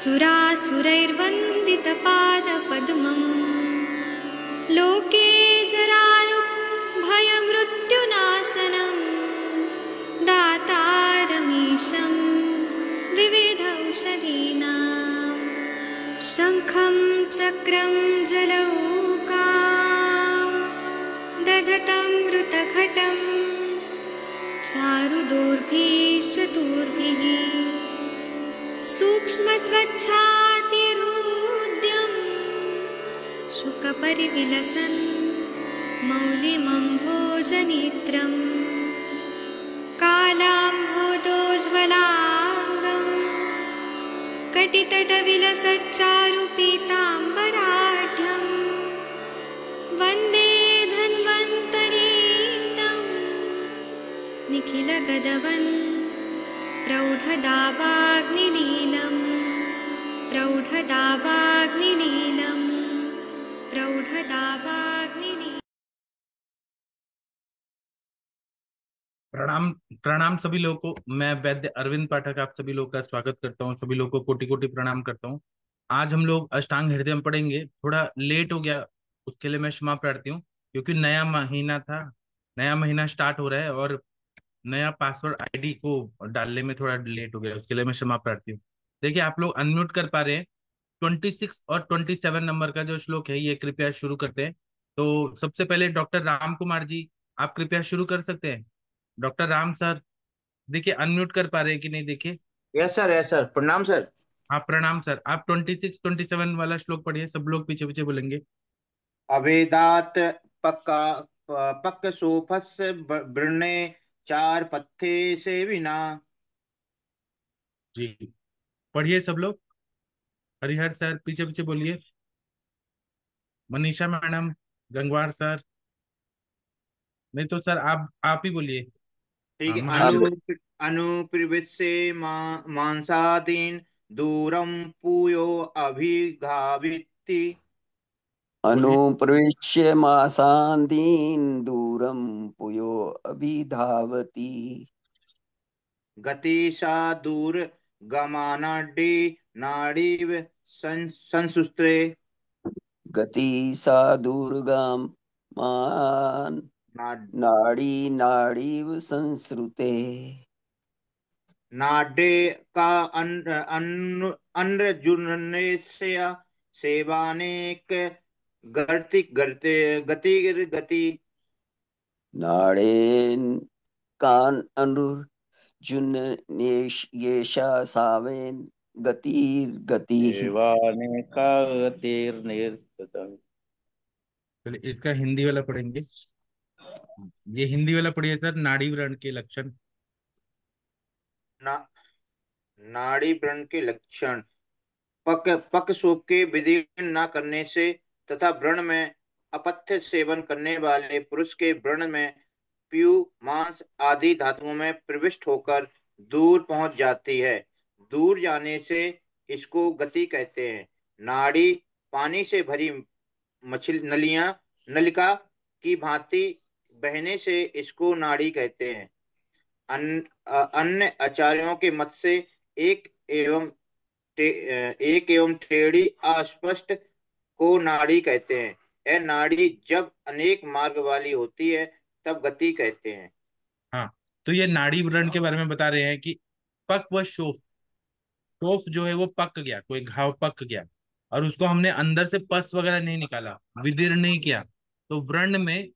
सुरासुरैर्वन्दितपादपद्मम् लोके जरारुभयमृत्युनाशनं दातारमीशं विविधौषधीनां शङ्खं चक्रं जलौकां दधतं मृतघटं चारुदोर्भिश्चतुर्भिः सूक्ष्मस्वच्छातिरुद्यं शुकपरिविलसन् मौलिमम्भोजनेत्रं कालाम्भोदोज्ज्वलाङ्गं कटितटविलसच्चारुपीताम्बराढ्यं वन्दे धन्वन्तरीतं निखिलगदवन् प्रौढदावाग्निलीलं प्रौढदावाग्निलीलं प्रौढदावाग्निलीलं। प्रणाम प्रणाम सभी लोगों को। मैं वैद्य अरविंद पाठक आप सभी लोगों का स्वागत करता हूं। सभी लोगों को कोटि कोटि प्रणाम करता हूं। आज हम लोग अष्टांग हृदय पढ़ेंगे। थोड़ा लेट हो गया, उसके लिए मैं क्षमा प्रार्थी हूँ, क्योंकि नया महीना था, नया महीना स्टार्ट हो रहा है और नया पासवर्ड आईडी को डालने में थोड़ा लेट हो गया, उसके लिए मैं क्षमा प्रार्थी हूँ। देखिए, आप लोग अनम्यूट कर पा रहे हैं। 26 और 27 नंबर का जो श्लोक है, ये कृपया शुरू करते हैं। तो सबसे पहले डॉक्टर राम कुमार जी, आप कृपया शुरू कर सकते हैं। डॉक्टर राम सर, देखिए अनम्यूट कर पा रहे हैं कि नहीं, देखिए। Yes sir, yes sir. प्रणाम सर। आप प्रणाम सर। आप 26 27 वाला श्लोक पढ़िए, सब लोग पीछे पीछे बोलेंगे। अभेदात पक्का पक्क सोफस वृणे चार पत्थे से बिना। जी, पढ़िए सब लोग। हरिहर सर पीछे पीछे बोलिए। मनीषा मैडम, गंगवार सर, नहीं तो सर आप ही बोलिए। ठीक हाँ, है। महादेव। अनुप्रविश्य मांसादीन दूरम पूयो अभिघाविति। बोलिए। अनुप्रविश्य मासान्दीन् दूरं पुयो अभिधावति। गति सा दूर गमानाड्डे नाड़ीव संसुस्त्रे। गति सा दूर्गां मान नाड़ी नाड़ीव संसृते। नाड्य का अन्नजुर्नस्य सेवानेक गर्ति गर्ते गति गति। नाड़ेन कान अनुर्जुन येषा सावेन गतिर्गति। सेवानेकागतिर्निर्गतम्। चलिए, इसका हिंदी वाला पढ़ेंगे। ये हिंदी वाला पढ़िए सर। नाड़ी व्रण के लक्षण। ना, नाड़ी व्रण के लक्षण। पक पक सोप के विधि न करने से तथा व्रण में अपथ्य सेवन करने वाले पुरुष के व्रण में पीयू मांस आदि धातुओं में प्रविष्ट होकर दूर पहुंच जाती है। दूर जाने से इसको गति कहते हैं। नाड़ी पानी से भरी मछली नलिका की भांति बहने से इसको नाड़ी कहते हैं। अन्य आचार्यों के मत से एक एवं टेढ़ी अस्पष्ट को नाड़ी कहते हैं। यह नाड़ी जब अनेक मार्ग वाली होती है तब गति कहते हैं। हाँ, तो ये नाड़ी व्रण के बारे में बता रहे हैं कि पक व शोफ। शोफ जो है वो पक गया, कोई घाव पक गया और उसको हमने अंदर से पस वगैरह नहीं निकाला, विदीर्ण नहीं किया, तो व्रण में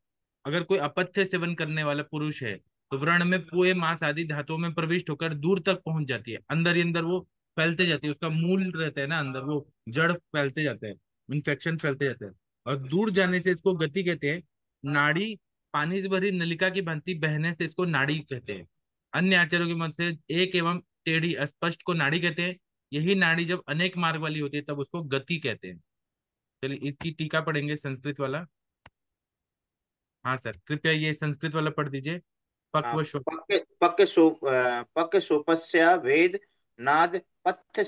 अगर कोई अपथ्य सेवन करने वाला पुरुष है तो व्रण में पूरे मांस आदि धातुओं में प्रविष्ट होकर दूर तक पहुंच जाती है, अंदर ही अंदर वो फैलते जाती है। उसका मूल रहता है ना अंदर, वो जड़ फैलते जाते हैं, इन्फेक्शन फैलते जाते हैं और दूर जाने से इसको गति कहते हैं। नाड़ी पानी से भरी नलिका की भांति बहने से इसको नाड़ी कहते हैं। अन्य आचार्यों के मत से एक एवं टेढ़ी अस्पष्ट को नाड़ी कहते हैं। यही नाड़ी जब अनेक मार्ग वाली होती है तब उसको गति कहते हैं। चलिए, इसकी टीका पढ़ेंगे, संस्कृत वाला। हाँ सर, कृपया ये संस्कृत वाला पढ़ दीजिए। पक्व शो। पक सोपस्या भेद नाद पथ्य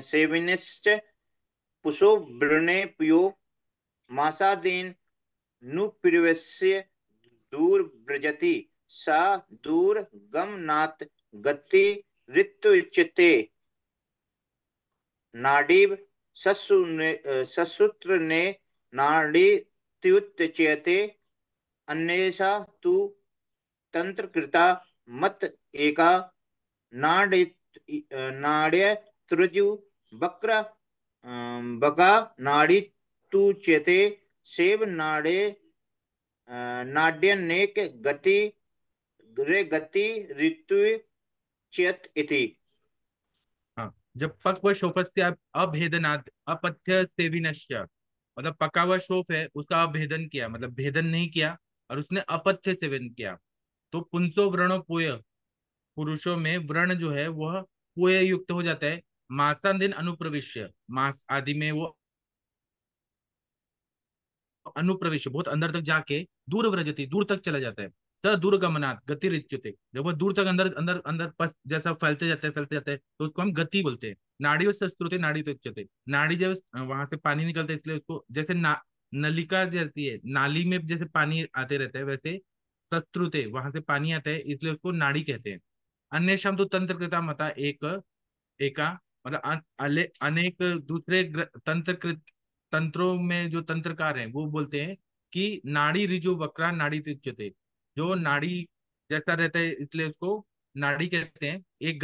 सेविनिश्च पुषो वृणे पियो मासादीन नुप्रवेश्य दूर व्रजति सा दूर गमनात् गति ऋतु उच्यते। नाडीव ससूत्र ने नाड़ी त्युच्यते अन्येषा तु तंत्रकृता मत एका नाड्य नाड्यतृजु वक्र बका नाड़ी तुच्यते सेव नाडे नाड्यनेक गति रे गति ऋतु चेत इति। हाँ, जब पक व शोफस्य अभेदनात् अपथ्य सेविनश्च, मतलब पका हुआ शोफ है उसका अभेदन किया, मतलब भेदन नहीं किया, और उसने अपथ्य सेवन किया, तो पुंसो व्रणो पोय, पुरुषों में व्रण जो है वह पोय युक्त हो जाता है। मासांदिन अनुप्रविश्य, मास आदि में वो अनुप्रवेश बहुत अंदर तक जाके दूर व्रजति, दूर तक चला जाता है। स दूरगमनात् गति रिच्यते, जब वह दूर तक अंदर अंदर अंदर पस जैसा फैलते जाते हैं तो उसको हम गति बोलते हैं। नाड़ी और सस्त्रुते नाड़ी तो उच्यते, नाड़ी जब वहां से पानी निकलता है इसलिए उसको, जैसे नलिका जैसी है, नाली में जैसे पानी आते रहता है वैसे सस्त्रुते वहां से पानी आता है इसलिए उसको नाड़ी कहते हैं। अन्य शब्द तो तंत्र कृता मता एक एका, मतलब अनेक दूसरे तंत्र तंत्रों में जो तंत्रकार हैं वो बोलते हैं कि नाड़ी रिजु वक्रा नाड़ी तुच्यते, जो नाड़ी जैसा रहता है इसलिए उसको नाड़ी कहते हैं। एक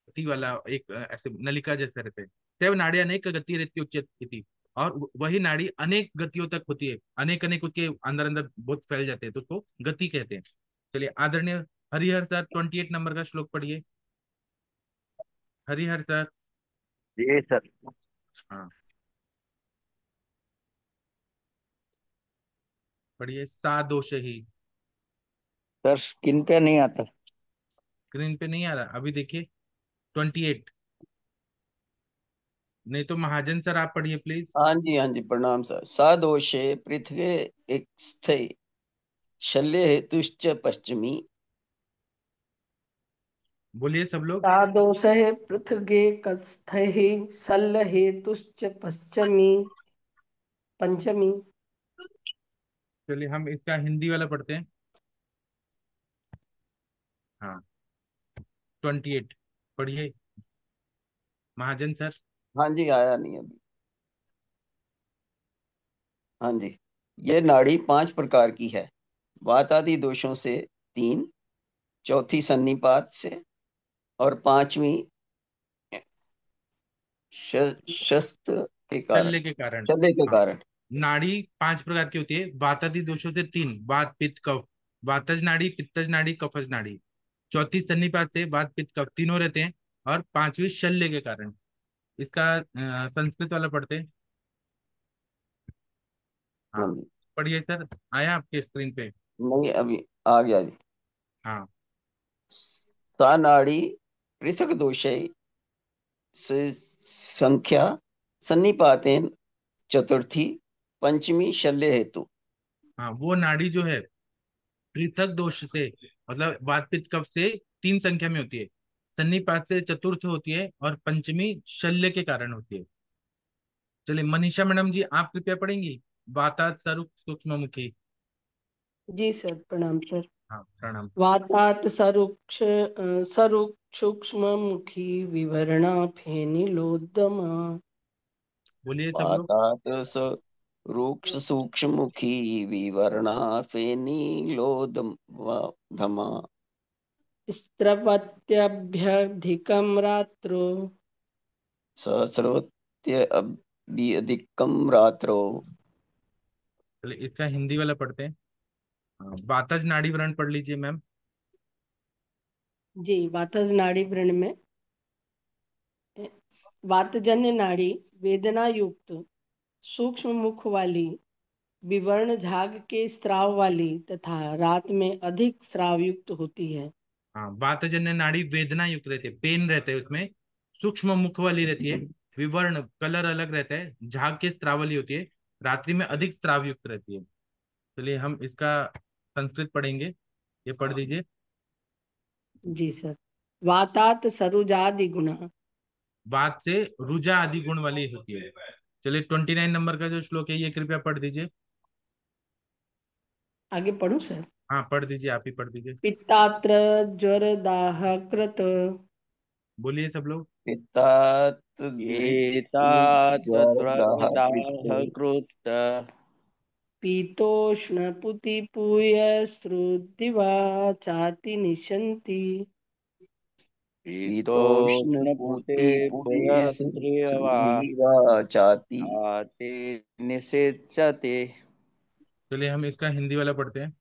गति वाला, एक ऐसे नलिका जैसा रहता है। तब नाड़ी अनेक गति रहती उच्यते, और वही नाड़ी अनेक गतियों तक होती है, अनेक अनेक उसके अंदर अंदर बहुत फैल जाते हैं तो उसको गति कहते हैं। चलिए आदरणीय हरिहर सर 28 नंबर का श्लोक पढ़िए। हरिहर सर। जी सर। हाँ, पढ़िए। सा दोष ही। सर स्किन पे नहीं आता। स्क्रीन पे नहीं आ रहा अभी, देखिए 28। नहीं तो महाजन सर आप पढ़िए प्लीज। हाँ जी प्रणाम सर। सादोषे पृथ्वी एक स्थे शल्य हेतुश्च पश्चिमी। बोलिए सब लोग। तादोषः पृथ्व्येकस्थैः शल्यहेतुश्च पश्चिमी पंचमी। चलिए हम इसका हिंदी वाला पढ़ते हैं। हाँ, 28 पढ़िए महाजन सर। हाँ जी आया नहीं अभी। हाँ जी, ये नाड़ी 5 प्रकार की है। वात आदि दोषों से 3, चौथी सन्निपात से, और 5वीं शस्त्र के कारण, शल्य के कारण। शल्य के हाँ, कारण। नाड़ी 5 प्रकार की होती है, वातादि दोषों से 3, वात पित्त कफ, वातज नाड़ी, पित्तज नाड़ी, कफज नाड़ी। चौथी सन्निपात से वात पित्त कफ तीनों रहते हैं, और 5वीं शल्य के कारण। इसका संस्कृत वाला पढ़ते हैं। हाँ हाँ, जी। पढ़िए सर, आया आपके स्क्रीन पे। नहीं अभी आ गया जी। हाँ, सा नाड़ी पृथक दोषे से संख्या सन्निपातेन चतुर्थी पंचमी शल्य हेतु। हाँ, वो नाड़ी जो है पृथक दोष से, मतलब वात पित्त कफ से 3 संख्या में होती है, सन्निपात से चतुर्थ होती है, और पंचमी शल्य के कारण होती है। चलिए मनीषा मैडम जी आप कृपया पढ़ेंगी। वातात सरुक सूक्ष्म मुखी। जी सर प्रणाम सर। हाँ, प्रणाम। वातात् सरुक् सूक्ष्म मुखी विवरणा फेनिलोद्यमा। बोलिए सब लोग। पातात स रूक्ष सूक्ष्म मुखी विवर्णा फेनीलोधमा। स्त्रवत्यभ्यधिकं रात्रो सहस्रोत्य अभ्यधिकम रात्रो। चलिए इसका हिंदी वाला पढ़ते हैं। हाँ, वातज नाड़ी व्रण पढ़ लीजिए मैम। जी। वातज नाड़ी व्रण में वातजन्य नाड़ी वेदना युक्त सूक्ष्म मुख वाली, विवर्ण झाग के स्राव वाली तथा रात में अधिक स्राव युक्त होती है। हाँ, वातजन्य नाड़ी वेदना युक्त रहती है, पेन रहता है उसमें, सूक्ष्म मुख वाली रहती है, विवर्ण कलर अलग रहता है, झाग के स्त्राव वाली होती है, रात्रि में अधिक स्त्राव युक्त रहती है। चलिए हम इसका संस्कृत पढ़ेंगे, ये पढ़ दीजिए। जी सर। वातात सरुजादि गुण। वात से रुजा आदि गुण वाली होती है। चलिए 29 नंबर का जो श्लोक है ये कृपया पढ़ दीजिए। आगे पढ़ूं सर। हाँ पढ़ दीजिए, आप ही पढ़ दीजिए। पित्तात्र ज्वर दाह कृत बोलिए सब लोग। पित्तात् एतातद्वरदाह ज्वरदाहकृत् कृत पीतोष्णपुतिपूयश्रुद्दिवा चाति निशन्ति पीतोष्णपुते पुयस्त्रियवा पीतोष्णपुतिपुयस्त्रीवा चाति आते निषेचते। चलिए हम इसका हिंदी वाला पढ़ते हैं।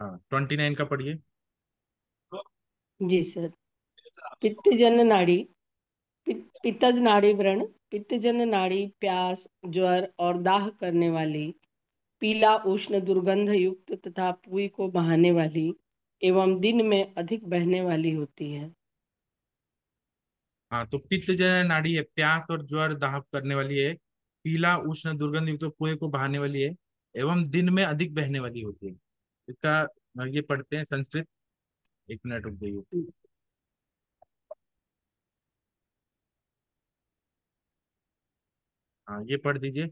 हाँ 29 का पढ़िए। जी सर। पित्तजन नाड़ी, पित्तज नाड़ी व्रण, पित्तजन नाड़ी प्यास, ज्वर और दाह करने वाली, पीला उष्ण दुर्गंध युक्त तथा पुई को बहाने वाली एवं दिन में अधिक बहने वाली होती है। हाँ तो पित्त जो है नाड़ी है, प्यास और ज्वर दाह करने वाली है, पीला उष्ण दुर्गंध युक्त कुएं को बहाने वाली है, एवं दिन में अधिक बहने वाली होती है। इसका ये पढ़ते हैं संस्कृत। एक मिनट रुक जाइए। हाँ ये पढ़ दीजिए।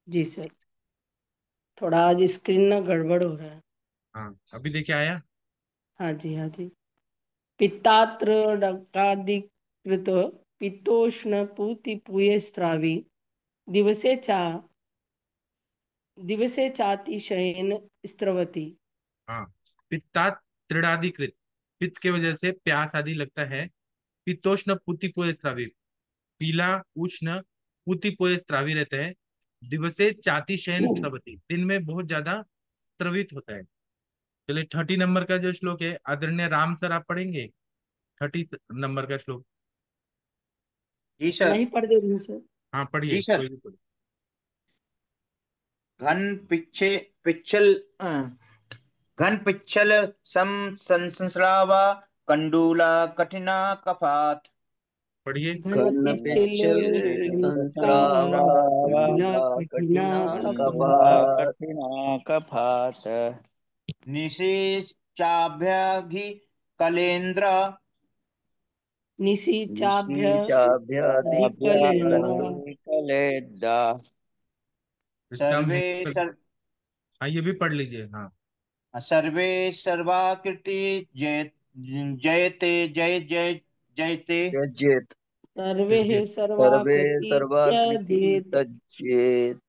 जी सर। थोड़ा आज स्क्रीन ना गड़बड़ हो रहा है। हाँ अभी देखिए आया। हाँ जी, हाँ जी। पित्तात्र डकादिकृत पित्तोष्ण पूति पुये स्त्रावी दिवसे चातिशयेन स्त्रवती। हाँ पित्ता त्रिडाधिकृत, पित्त के वजह से प्यास आदि लगता है। पित्तोष्ण पुतिपोय स्रावी, पीला उष्ण पुतिपोय स्रावी रहता है। दिवसे चाति शयन स्रवती, दिन में बहुत ज्यादा स्त्रवित होता है। चलिए 30 नंबर का जो श्लोक है आदरणीय राम सर आप पढ़ेंगे 30 नंबर का श्लोक। जी सर। नहीं पढ़ दे रही हूँ सर। हाँ पढ़िए जी सर। कोई भी पढ़िए। घन पिच्छे पिच्छल घन पिच्छल सम संस्रावा कंडूला कठिना कफात। पढ़िए। घन घन पिचिल पिच्छल संस्रावा कठिना कठिना कपात कठिना कफात। निशेचाभ्याघि कलेन्द्र निशीचाभ्य निशीचाभ्यधिकलेन्द्र कलेदा। इसका हम सर्वे हिंदी में। सर, हाँ ये भी पढ़ लीजिए। हाँ सर्वे सर्वाकृति जय जयते जय जय जयते। त्यजेत सर्वे त्यज्य। सर्वे सर्वाकृति सर्वाकृति त्यजेत।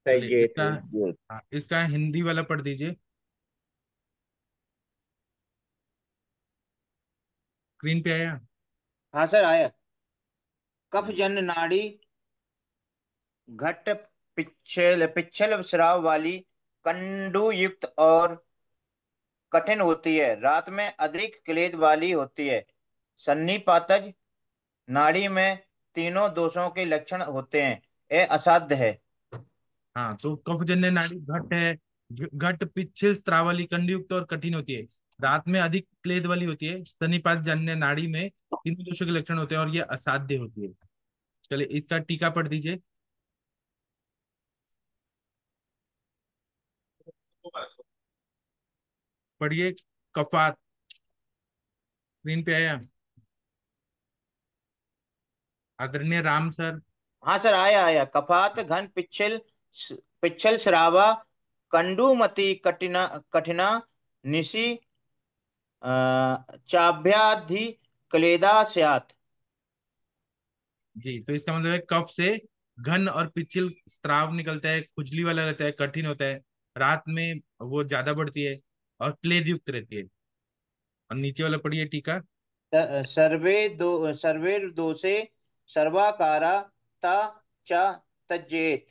त्यजेत चलिए इसका। त्यजेत। हाँ इसका हिंदी वाला पढ़ दीजिए। स्क्रीन पे आया। हाँ सर आया। कफ चलिए। जन नाड़ी घट पिच्छल पिच्छल स्राव वाली कंडू युक्त और कठिन होती है, रात में अधिक क्लेद वाली होती है। सन्निपातज नाड़ी में तीनों दोषों के लक्षण होते हैं। यह असाध्य है। हाँ तो कफजन्य नाड़ी घट है। घट पिच्छिल स्त्राव वाली कंडयुक्त और कठिन होती है, रात में अधिक क्लेद वाली होती है। स्तनिपात जन्य नाड़ी में तीनों दोषों के लक्षण होते हैं और ये असाध्य होती है। चलिए इसका टीका पढ़ दीजिए। पढ़िए। कफात। स्क्रीन पे आया आदरणीय राम सर। हाँ सर आया आया। कफात घन पिच्छल पिच्छल श्रावा कंडूमति कठिना कठिना निशि चाभ्याधि क्लेदा स्यात्। जी तो इसका मतलब है कफ से घन और पिच्छिल स्त्राव निकलता है, खुजली वाला रहता है, कठिन होता है, रात में वो ज्यादा बढ़ती है और क्लेद युक्त रहती है। और नीचे वाला पढ़िए टीका। सर्वे दोषे सर्वाकारा ता च तज्जेत।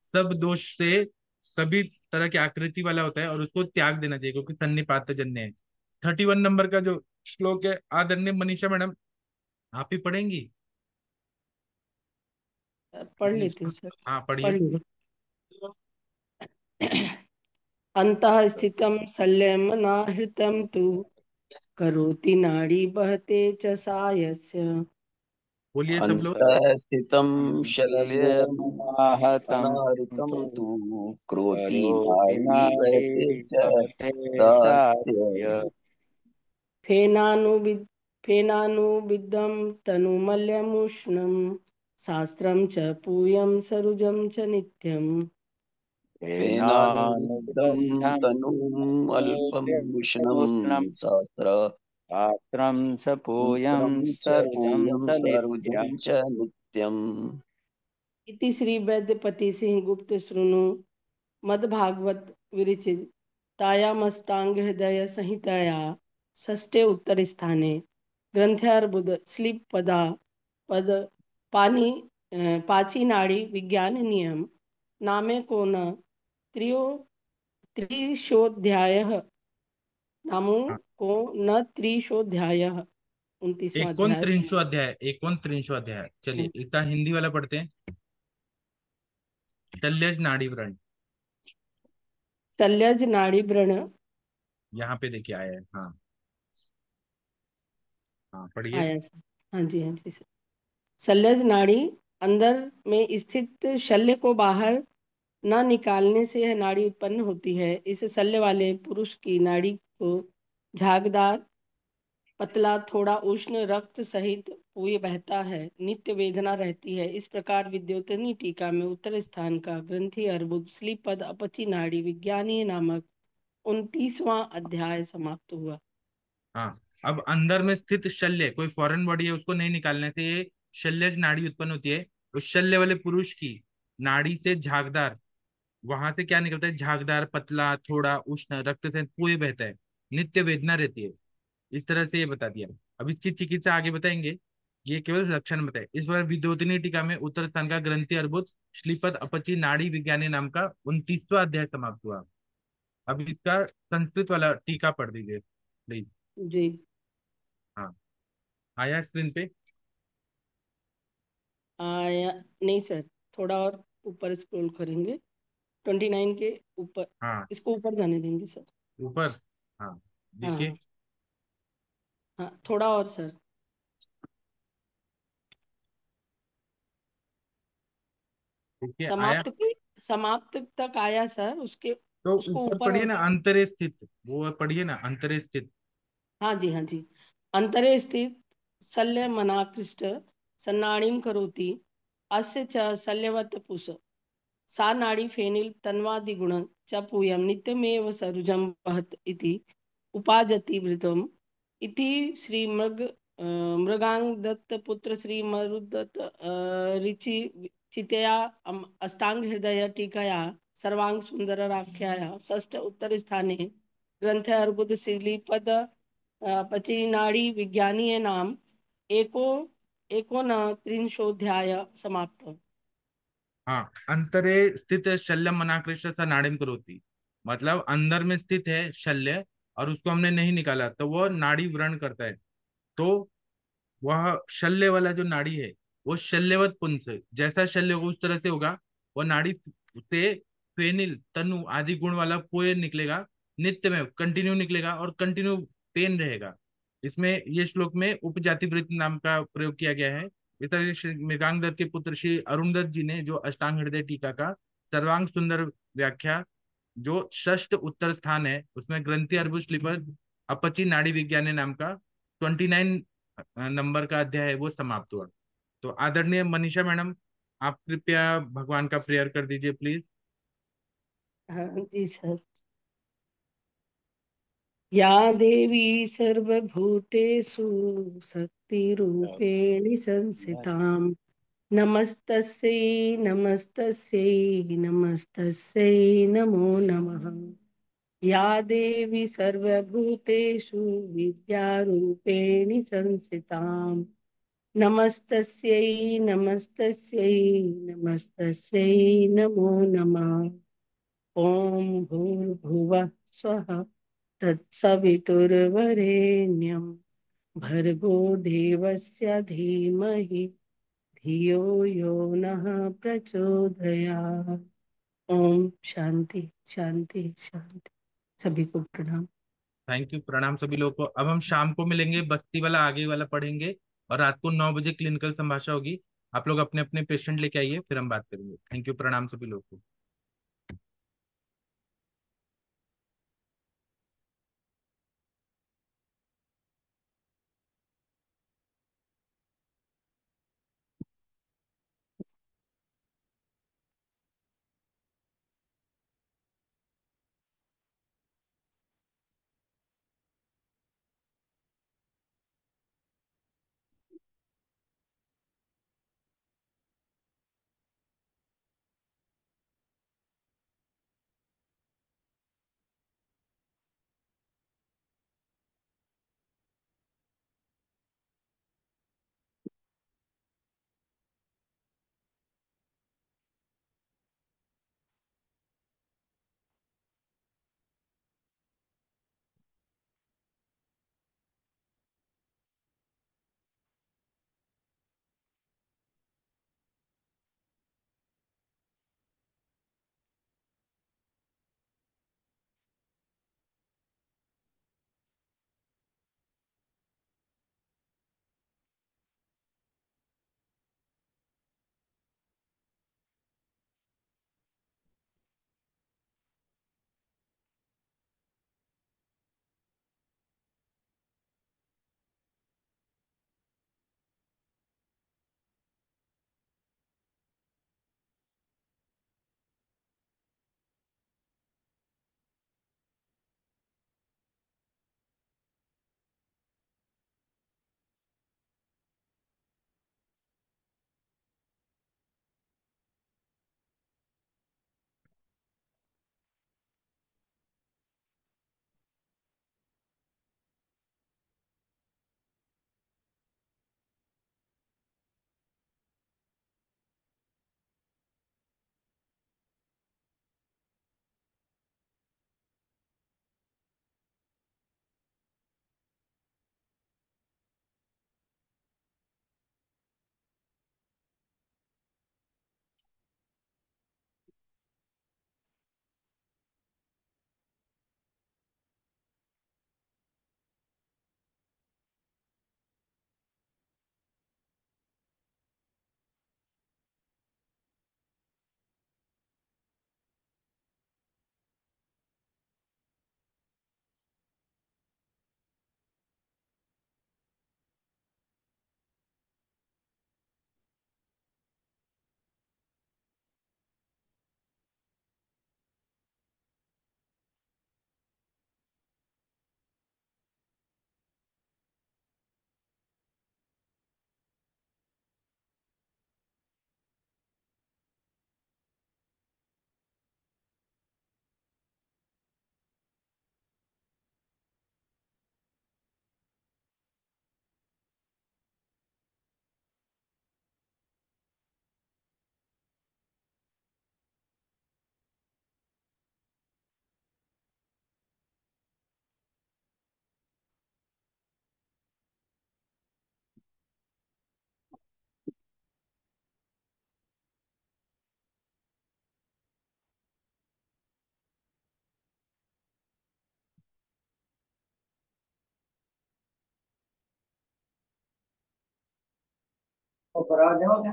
सब दोष से सभी तरह की आकृति वाला होता है और उसको त्याग देना चाहिए क्योंकि सन्निपात जन्य है। 31 नंबर का जो श्लोक है आदरणीय मनीषा मैडम आप ही पढ़ेंगी। पढ़ लेती हूँ सर। हाँ पढ़िए। पढ़िए। अंतः स्थितं संयमनाहृतं तु करोति नाड़ी बहते च सायस्य। बोलिए सब लोग। अन्तः स्थितं शल्यम् शल्यमनाहतं अनाहृतं तु तु क्रोधी करोति नाडी नाडी वहते च बहते दास्य। चास्य। फेनानुविद फेनानुविद्धं तनुमल्यमुष्णं शास्त्रं च पूयं सरुजं च नित्यम्। फेनानुबद्धं फेनानुबद्धं तनूम् अल्पम् उष्णं उष्णं सात्र पात्रं सपूयं सूत्रं च सर्वं पूयं च सर्वं नित्यम्। च नित्यम्। इति श्री वैद्यपति सिंह गुप्त श्रुणु मद्भागवत विरचित तायामष्टांग हृदय संहिताया षष्ठे उत्तर स्थाने ग्रंथार्बुद स्लीप पदा पद पानी पाची नाड़ी विज्ञान नियम नामे को न त्रियो त्रिशोध्यायः नामो हाँ, को न त्रिशोध्यायः 29वां अध्याय एकोनत्रिंशो अध्याय, 29वां अध्याय। चलिए इसका हिंदी वाला पढ़ते हैं। शल्यज नाड़ी व्रण, शल्यज नाड़ी व्रण। यहाँ पे देखिए आया है। हाँ हाँ, पढ़िए। आया सर। हाँ जी, हाँ जी सर। शल्यज नाड़ी अंदर में स्थित शल्य को बाहर न निकालने से यह नाड़ी उत्पन्न होती है। इस शल्य वाले पुरुष की नाड़ी को झागदार, पतला, थोड़ा उष्ण रक्त सहित पूय बहता है, नित्य वेदना रहती है। इस प्रकार विद्योतनी टीका में उत्तर स्थान का ग्रंथि अर्बुद श्लीपद अपची नाड़ी विज्ञानीय नामक 29वां अध्याय समाप्त हुआ। हाँ, अब अंदर में स्थित शल्य कोई फॉरेन बॉडी है, उसको नहीं निकालने से ये शल्यज नाड़ी उत्पन्न होती है। उस शल्य वाले पुरुष की नाड़ी से झागदार, वहां से क्या निकलता है? झागदार, पतला, थोड़ा उष्ण रक्त से पूय बहता है, नित्य वेदना रहती है। इस तरह से ये बता दिया। अब इसकी चिकित्सा आगे बताएंगे। ये केवल लक्षण बताए। इस बार विद्योतनी टीका में उत्तर स्थान का ग्रंथि अर्बुद श्लीपद अपची नाड़ी विज्ञानी नाम का 29वां अध्याय समाप्त हुआ। अब इसका संस्कृत वाला टीका पढ़ दीजिए प्लीज। जी। हाँ, आया स्क्रीन पे? आया नहीं सर, थोड़ा और ऊपर स्क्रॉल करेंगे, 29 के ऊपर। हाँ, इसको ऊपर जाने देंगे सर। ऊपर। हाँ, देखिए। हाँ हाँ, थोड़ा और सर। देखिए आया। समाप्त के समाप्त तक आया सर, उसके तो उसको ऊपर ऊपर पढ़िए और। ना, अंतरे स्थित, वो पढ़िए ना, अंतरे स्थित। हाँ जी, हाँ जी। अंतरे स्थित शल्य मनाकृष्ट सन्नाड़ीं करोति अस्य च शल्यवत् पुष सा नाड़ी फेनिल तन्वादिगुण च पूयं नित्यमेव सरुजं वहत् इति उपाजति वृतम् इति श्री मृगांगदत्त पुत्र श्री मरुदत्त ऋचि चितया अष्टांग हृदय टीकया सर्वांग सुंदराख्याया षष्ठ उत्तर स्थाने ग्रंथ अर्बुद श्रीपद पचिनाड़ी विज्ञानीय नाम एको एकोन त्रिंशोध्याय समाप्त। हाँ, अंतरे स्थित शल्य मनाकृष्ट सा नाड़िम करोति, मतलब अंदर में स्थित है शल्य और उसको हमने नहीं निकाला तो वो नाड़ी व्रण करता है। तो वह शल्य वाला जो नाड़ी है वो शल्यवत पुंस है, जैसा शल्य होगा उस तरह से होगा। वो नाड़ी से फेनिल तनु आदि गुण वाला पोय निकलेगा, नित्य में कंटिन्यू निकलेगा और कंटिन्यू पेन रहेगा। इसमें ये श्लोक में उपजाति वृत्त नाम का प्रयोग किया गया है। इस तरह से श्री मृगांक दत्त के पुत्र श्री अरुण दत्त जी ने जो अष्टांग हृदय टीका का सर्वांग सुंदर व्याख्या, जो षष्ठ उत्तर स्थान है उसमें ग्रंथि अर्बुद लिपि अपची नाड़ी विज्ञान नाम का 29 नंबर का अध्याय है वो समाप्त हुआ। तो आदरणीय मनीषा मैडम, आप कृपया भगवान का प्रेयर कर दीजिए प्लीज। हाँ जी सर। या देवी सर्वभूतेषु शक्तिरूपेण संस्थितां नमस्तस्यै नमस्तस्यै नमस्तस्यै नमो नमः। या देवी सर्वभूतेषु विद्यारूपेण संस्थितां नमस्तस्यै नमस्तस्यै नमस्तस्यै नमो नमः। ॐ भूर्भुवः स्वः तत्सवितुर्वरेण्यं भर्गो देवस्य धीमहि धियो यो नः प्रचोदयात्। ओम शांति शांति शांति। सभी को प्रणाम। थैंक यू, प्रणाम सभी लोगों को। अब हम शाम को मिलेंगे, बस्ती वाला आगे वाला पढ़ेंगे और रात को 9 बजे क्लिनिकल संभाषा होगी। आप लोग अपने अपने पेशेंट लेके आइए, फिर हम बात करेंगे। थैंक यू, प्रणाम सभी लोगों को। तो बराबर क्या